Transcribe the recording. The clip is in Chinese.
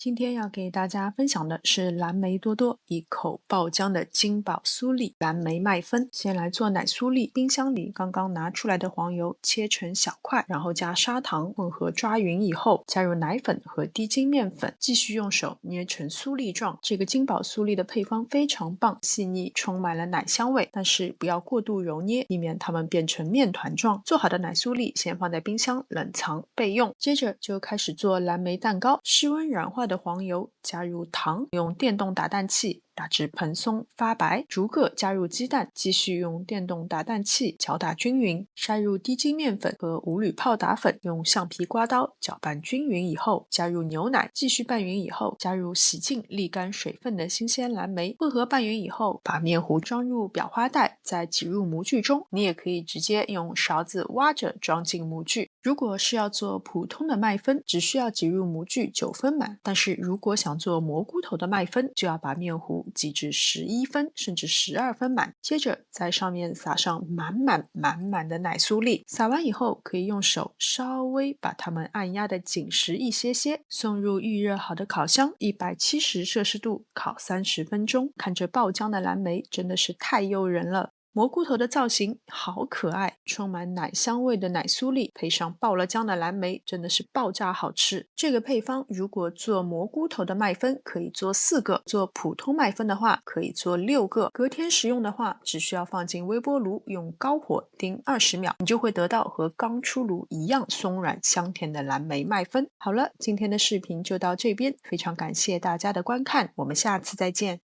今天要给大家分享的是蓝莓多多一口爆浆的金宝酥粒蓝莓麦芬。先来做奶酥粒，冰箱里刚刚拿出来的黄油切成小块，然后加砂糖混合抓匀以后，加入奶粉和低筋面粉，继续用手捏成酥粒状。这个金宝酥粒的配方非常棒，细腻，充满了奶香味，但是不要过度揉捏，以免它们变成面团状。做好的奶酥粒先放在冰箱冷藏备用。接着就开始做蓝莓蛋糕，室温软化的黄油加入糖，用电动打蛋器打至蓬松发白，逐个加入鸡蛋，继续用电动打蛋器搅打均匀，筛入低筋面粉和无铝泡打粉，用橡皮刮刀搅拌均匀以后，加入牛奶，继续拌匀以后，加入洗净沥干水分的新鲜蓝莓，混合拌匀以后，把面糊装入裱花袋，再挤入模具中。你也可以直接用勺子挖着装进模具。如果是要做普通的麦芬，只需要挤入模具9分满，但是如果想做蘑菇头的麦芬，就要把面糊挤至11分甚至12分满，接着在上面撒上满满的奶酥粒，撒完以后可以用手稍微把它们按压的紧实一些，送入预热好的烤箱，170摄氏度烤30分钟。看着爆浆的蓝莓真的是太诱人了。蘑菇头的造型好可爱，充满奶香味的奶酥粒配上爆了浆的蓝莓，真的是爆炸好吃。这个配方如果做蘑菇头的麦芬可以做4个，做普通麦芬的话可以做6个。隔天食用的话，只需要放进微波炉用高火叮20秒，你就会得到和刚出炉一样松软香甜的蓝莓麦芬。好了，今天的视频就到这边，非常感谢大家的观看，我们下次再见。